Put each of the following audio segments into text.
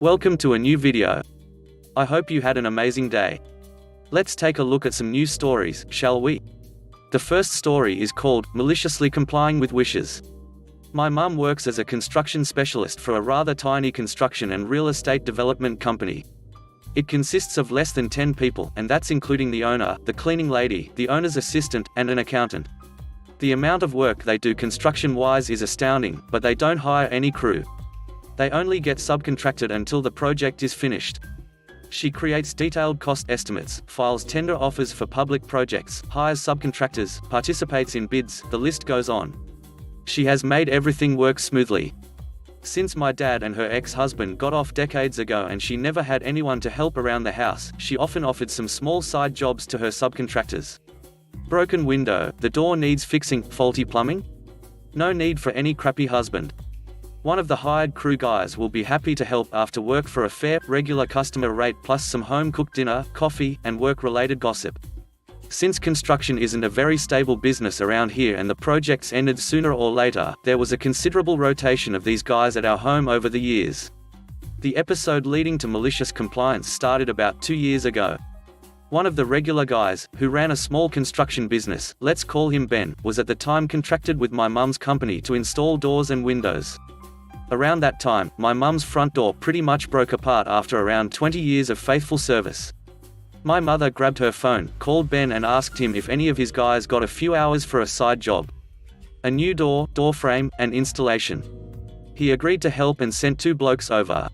Welcome to a new video. I hope you had an amazing day. Let's take a look at some news stories, shall we? The first story is called, Maliciously Complying with Wishes. My mum works as a construction specialist for a rather tiny construction and real estate development company. It consists of less than 10 people, and that's including the owner, the cleaning lady, the owner's assistant, and an accountant. The amount of work they do construction-wise is astounding, but they don't hire any crew. They only get subcontracted until the project is finished. She creates detailed cost estimates, files tender offers for public projects, hires subcontractors, participates in bids, the list goes on. She has made everything work smoothly. Since my dad and her ex-husband got off decades ago and she never had anyone to help around the house, she often offered some small side jobs to her subcontractors. Broken window, the door needs fixing, faulty plumbing? No need for any crappy husband. One of the hired crew guys will be happy to help after work for a fair, regular customer rate plus some home-cooked dinner, coffee, and work-related gossip. Since construction isn't a very stable business around here and the projects ended sooner or later, there was a considerable rotation of these guys at our home over the years. The episode leading to malicious compliance started about 2 years ago. One of the regular guys, who ran a small construction business, let's call him Ben, was at the time contracted with my mum's company to install doors and windows. Around that time, my mum's front door pretty much broke apart after around 20 years of faithful service. My mother grabbed her phone, called Ben and asked him if any of his guys got a few hours for a side job. A new door frame, and installation. He agreed to help and sent 2 blokes over.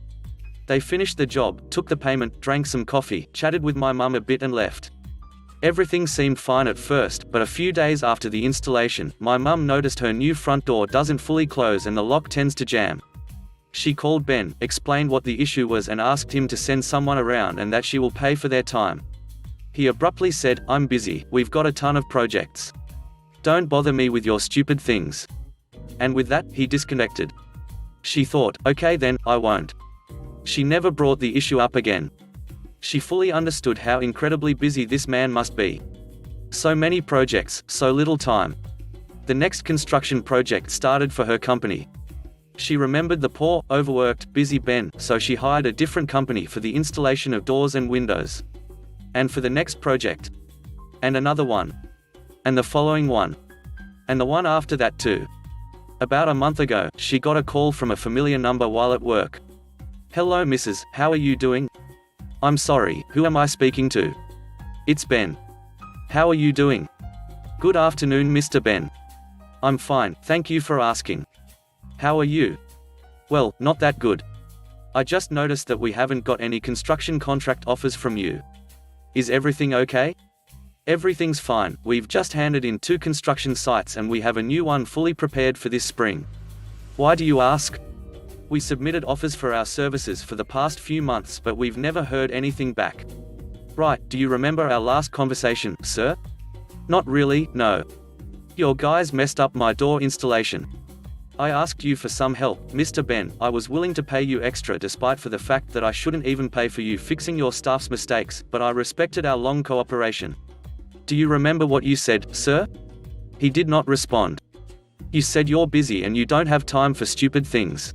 They finished the job, took the payment, drank some coffee, chatted with my mum a bit and left. Everything seemed fine at first, but a few days after the installation, my mum noticed her new front door doesn't fully close and the lock tends to jam. She called Ben, explained what the issue was and asked him to send someone around and that she will pay for their time. He abruptly said, "I'm busy, we've got a ton of projects. Don't bother me with your stupid things." And with that, he disconnected. She thought, okay then, I won't. She never brought the issue up again. She fully understood how incredibly busy this man must be. So many projects, so little time. The next construction project started for her company. She remembered the poor, overworked, busy Ben, so she hired a different company for the installation of doors and windows. And for the next project. And another one. And the following one. And the one after that too. About a month ago, she got a call from a familiar number while at work. "Hello Mrs., how are you doing?" "I'm sorry, who am I speaking to?" "It's Ben." "How are you doing?" "Good afternoon Mr. Ben." "I'm fine, thank you for asking." "How are you?" "Well, not that good. I just noticed that we haven't got any construction contract offers from you. Is everything okay?" "Everything's fine, we've just handed in 2 construction sites and we have a new one fully prepared for this spring." "Why do you ask?" "We submitted offers for our services for the past few months but we've never heard anything back." "Right, do you remember our last conversation, sir?" "Not really, no. Your guys messed up my door installation. I asked you for some help, Mr. Ben. I was willing to pay you extra despite for the fact that I shouldn't even pay for you fixing your staff's mistakes, but I respected our long cooperation." "Do you remember what you said, sir?" He did not respond. "You said you're busy and you don't have time for stupid things."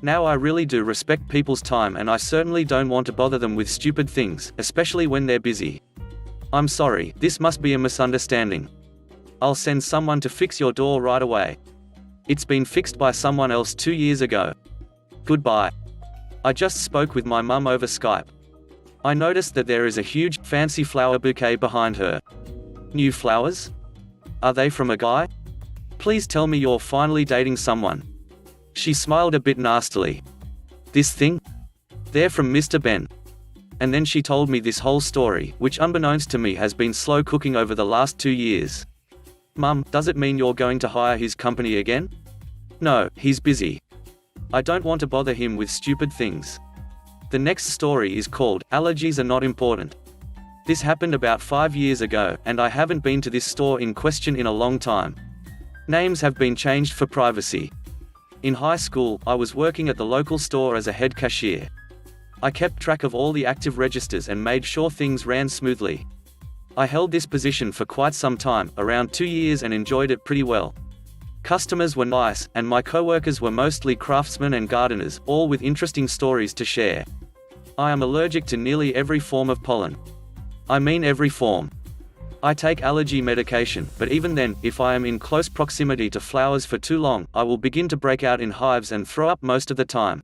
Now I really do respect people's time and I certainly don't want to bother them with stupid things, especially when they're busy. "I'm sorry, this must be a misunderstanding. I'll send someone to fix your door right away. It's been fixed by someone else 2 years ago. Goodbye." I just spoke with my mum over Skype. I noticed that there is a huge, fancy flower bouquet behind her. "New flowers? Are they from a guy? Please tell me you're finally dating someone." She smiled a bit nastily. "This thing? They're from Mr. Ben." And then she told me this whole story, which unbeknownst to me has been slow cooking over the last 2 years. "Mum, does it mean you're going to hire his company again?" "No, he's busy. I don't want to bother him with stupid things." The next story is called, Allergies Are Not Important. This happened about 5 years ago, and I haven't been to this store in question in a long time. Names have been changed for privacy. In high school, I was working at the local store as a head cashier. I kept track of all the active registers and made sure things ran smoothly. I held this position for quite some time, around 2 years, and enjoyed it pretty well. Customers were nice, and my coworkers were mostly craftsmen and gardeners, all with interesting stories to share. I am allergic to nearly every form of pollen. I mean every form. I take allergy medication, but even then, if I am in close proximity to flowers for too long, I will begin to break out in hives and throw up most of the time.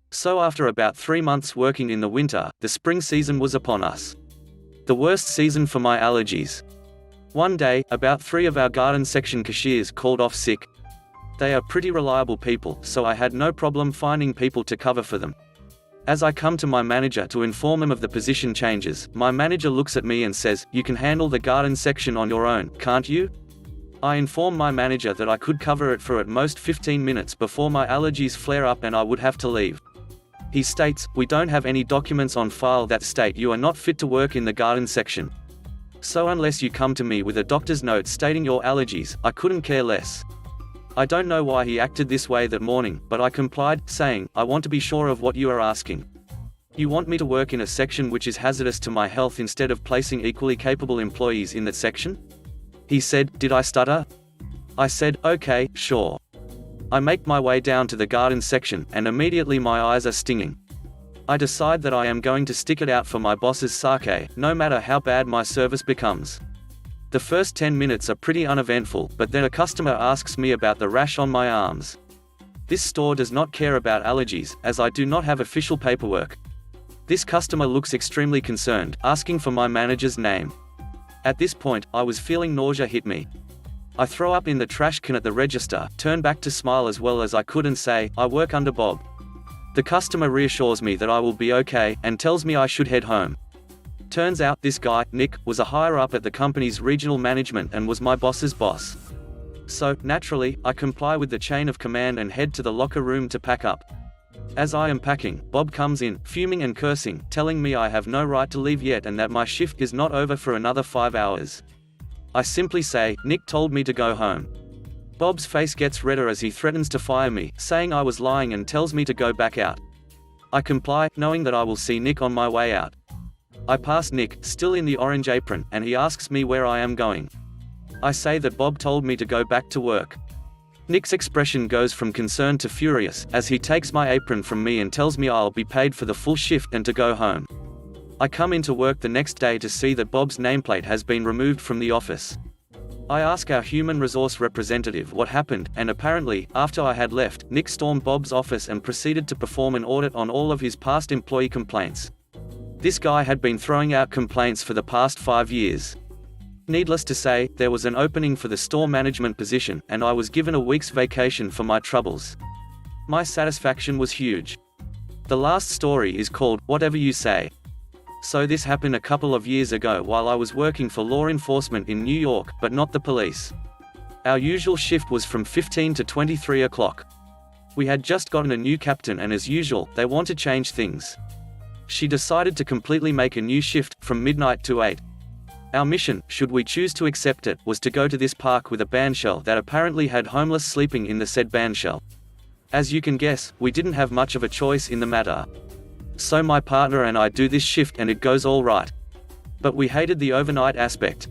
So after about 3 months working in the winter, the spring season was upon us. The worst season for my allergies. One day, about 3 of our garden section cashiers called off sick. They are pretty reliable people, so I had no problem finding people to cover for them. As I come to my manager to inform him of the position changes, my manager looks at me and says, "You can handle the garden section on your own, can't you?" I inform my manager that I could cover it for at most 15 minutes before my allergies flare up and I would have to leave. He states, "We don't have any documents on file that state you are not fit to work in the garden section. So unless you come to me with a doctor's note stating your allergies, I couldn't care less." I don't know why he acted this way that morning, but I complied, saying, "I want to be sure of what you are asking. You want me to work in a section which is hazardous to my health instead of placing equally capable employees in that section?" He said, "Did I stutter?" I said, "Okay, sure." I make my way down to the garden section, and immediately my eyes are stinging. I decide that I am going to stick it out for my boss's sake, no matter how bad my service becomes. The first 10 minutes are pretty uneventful, but then a customer asks me about the rash on my arms. This store does not care about allergies, as I do not have official paperwork. This customer looks extremely concerned, asking for my manager's name. At this point, I was feeling nausea hit me. I throw up in the trash can at the register, turn back to smile as well as I could and say, "I work under Bob." The customer reassures me that I will be okay, and tells me I should head home. Turns out this guy, Nick, was a higher up at the company's regional management and was my boss's boss. So, naturally, I comply with the chain of command and head to the locker room to pack up. As I am packing, Bob comes in, fuming and cursing, telling me I have no right to leave yet and that my shift is not over for another 5 hours. I simply say, "Nick told me to go home." Bob's face gets redder as he threatens to fire me, saying I was lying and tells me to go back out. I comply, knowing that I will see Nick on my way out. I pass Nick, still in the orange apron, and he asks me where I am going. I say that Bob told me to go back to work. Nick's expression goes from concerned to furious, as he takes my apron from me and tells me I'll be paid for the full shift and to go home. I come into work the next day to see that Bob's nameplate has been removed from the office. I ask our human resource representative what happened, and apparently, after I had left, Nick stormed Bob's office and proceeded to perform an audit on all of his past employee complaints. This guy had been throwing out complaints for the past 5 years. Needless to say, there was an opening for the store management position, and I was given a week's vacation for my troubles. My satisfaction was huge. The last story is called, "Whatever You Say." So this happened a couple of years ago while I was working for law enforcement in New York, but not the police. Our usual shift was from 15 to 23 o'clock. We had just gotten a new captain and as usual, they want to change things. She decided to completely make a new shift, from midnight to 8. Our mission, should we choose to accept it, was to go to this park with a bandshell that apparently had homeless sleeping in the said bandshell. As you can guess, we didn't have much of a choice in the matter. So my partner and I do this shift and it goes all right. But we hated the overnight aspect.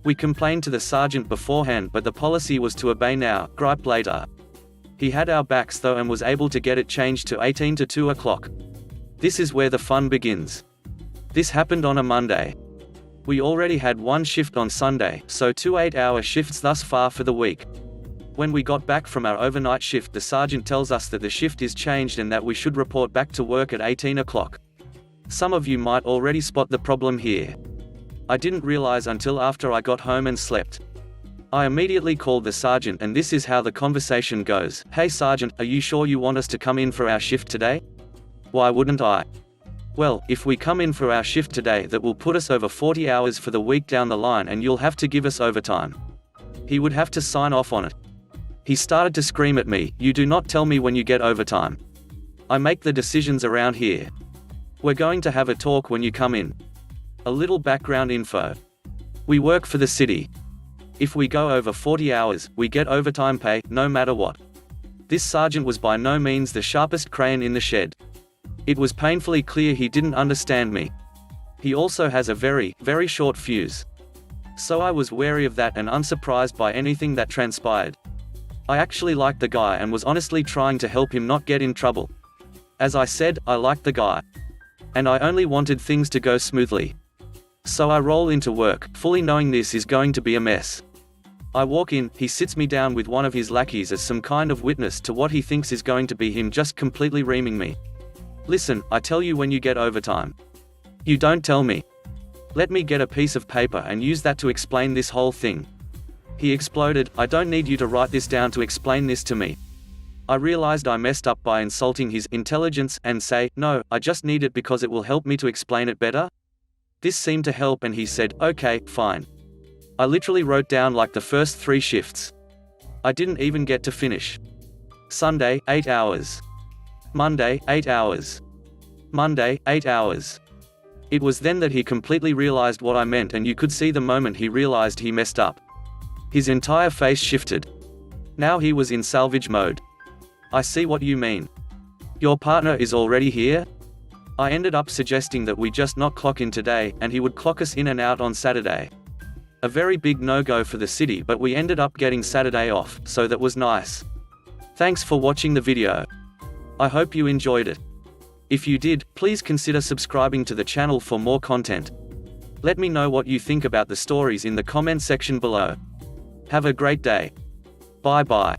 We complained to the sergeant beforehand, but the policy was to obey now, gripe later. He had our backs though and was able to get it changed to 18 to 2 o'clock. This is where the fun begins. This happened on a Monday. We already had one shift on Sunday, so 2 8-hour shifts thus far for the week. When we got back from our overnight shift, the sergeant tells us that the shift is changed and that we should report back to work at 18 o'clock. Some of you might already spot the problem here. I didn't realize until after I got home and slept. I immediately called the sergeant and this is how the conversation goes. "Hey sergeant, are you sure you want us to come in for our shift today?" "Why wouldn't I?" "Well, if we come in for our shift today, that will put us over 40 hours for the week down the line and you'll have to give us overtime." He would have to sign off on it. He started to scream at me, "You do not tell me when you get overtime. I make the decisions around here. We're going to have a talk when you come in." A little background info. We work for the city. If we go over 40 hours, we get overtime pay, no matter what. This sergeant was by no means the sharpest crayon in the shed. It was painfully clear he didn't understand me. He also has a very, very short fuse. So I was wary of that and unsurprised by anything that transpired. I actually liked the guy and was honestly trying to help him not get in trouble. As I said, I liked the guy. And I only wanted things to go smoothly. So I roll into work, fully knowing this is going to be a mess. I walk in, he sits me down with one of his lackeys as some kind of witness to what he thinks is going to be him just completely reaming me. Listen, I tell you when you get overtime. You don't tell me. Let me get a piece of paper and use that to explain this whole thing. He exploded, I don't need you to write this down to explain this to me. I realized I messed up by insulting his intelligence and say, no, I just need it because it will help me to explain it better. This seemed to help and he said, okay, fine. I literally wrote down like the first 3 shifts. I didn't even get to finish. Sunday, 8 hours. Monday, 8 hours. Monday, 8 hours. It was then that he completely realized what I meant, and you could see the moment he realized he messed up. His entire face shifted. Now he was in salvage mode. I see what you mean. Your partner is already here? I ended up suggesting that we just not clock in today, and he would clock us in and out on Saturday. A very big no-go for the city, but we ended up getting Saturday off, so that was nice. Thanks for watching the video. I hope you enjoyed it. If you did, please consider subscribing to the channel for more content. Let me know what you think about the stories in the comment section below. Have a great day. Bye bye.